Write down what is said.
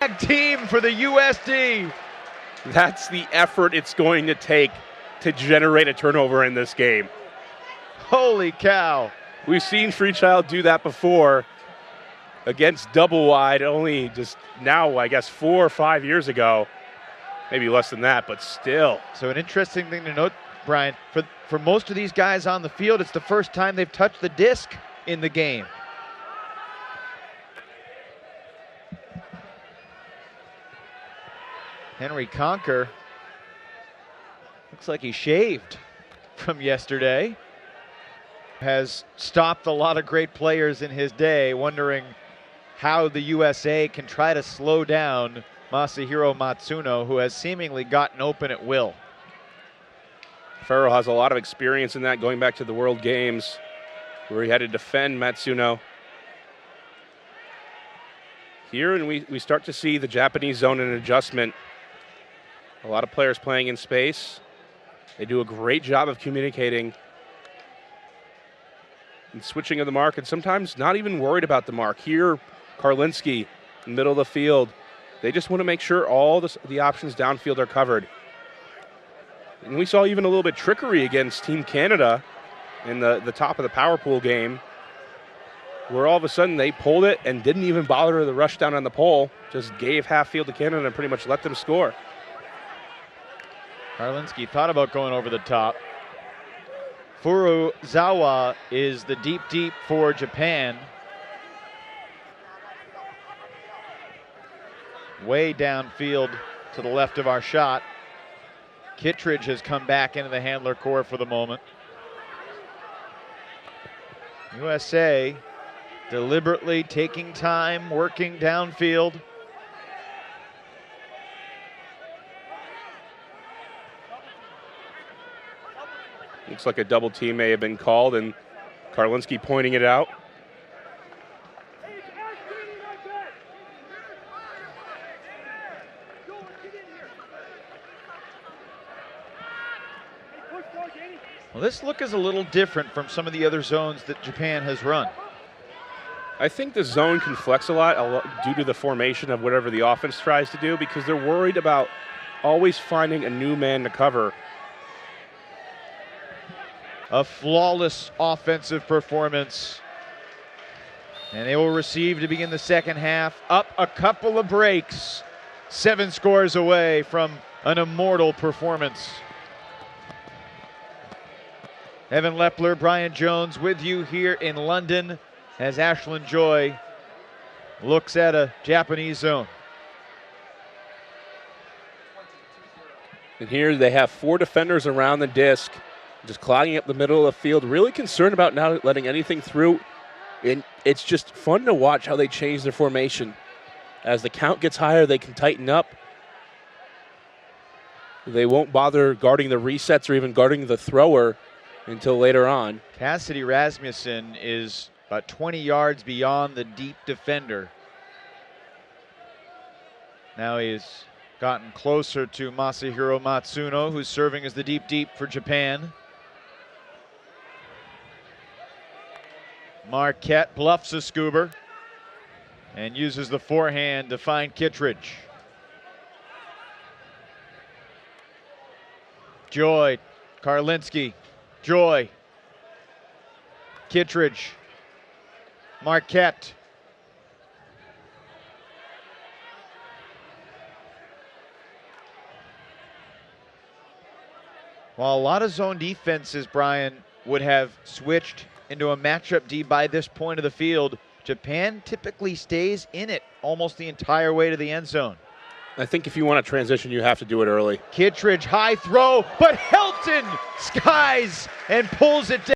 Tag team for the USD. That's the effort it's going to take to generate a turnover in this game. Holy cow. We've seen Freechild do that before against Double Wide only just now, I guess, 4 or 5 years ago. Maybe less than that, but still. So an interesting thing to note, Brian, for most of these guys on the field, it's the first time they've touched the disc in the game. Henry Conker looks like he shaved from yesterday. Has stopped a lot of great players in his day, wondering how the USA can try to slow down Masahiro Matsuno, who has seemingly gotten open at will. Farrell has a lot of experience in that, going back to the World Games where he had to defend Matsuno. Here, and we start to see the Japanese zone in adjustment. A lot of players playing in space. They do a great job of communicating and switching of the mark, and sometimes not even worried about the mark. Here, Karlinski, middle of the field. They just want to make sure all the options downfield are covered. And we saw even a little bit trickery against Team Canada in the top of the power pool game, where all of a sudden they pulled it and didn't even bother to rush down on the pole, just gave half field to Canada and pretty much let them score. Karlinski thought about going over the top. Furuzawa is the deep for Japan. Way downfield to the left of our shot. Kittredge has come back into the handler core for the moment. USA deliberately taking time, working downfield. Looks like a double team may have been called, and Karlinski pointing it out. Well, this look is a little different from some of the other zones that Japan has run. I think the zone can flex a lot due to the formation of whatever the offense tries to do, because they're worried about always finding a new man to cover. A flawless offensive performance. And they will receive to begin the second half. Up a couple of breaks. 7 scores away from an immortal performance. Evan Lepler, Brian Jones with you here in London as Ashlyn Joy looks at a Japanese zone. And here they have 4 defenders around the disc, just clogging up the middle of the field, really concerned about not letting anything through. And it's just fun to watch how they change their formation. As the count gets higher, they can tighten up. They won't bother guarding the resets or even guarding the thrower until later on. Cassidy Rasmussen is about 20 yards beyond the deep defender. Now he's gotten closer to Masahiro Matsuno, who's serving as the deep for Japan. Marquette bluffs a scuba and uses the forehand to find Kittredge. Joy, Karlinski, Joy, Kittredge, Marquette. While a lot of zone defenses, Brian, would have switched into a matchup D by this point of the field, Japan typically stays in it almost the entire way to the end zone. I think if you want to transition, you have to do it early. Kittredge, high throw, but Helton skies and pulls it down.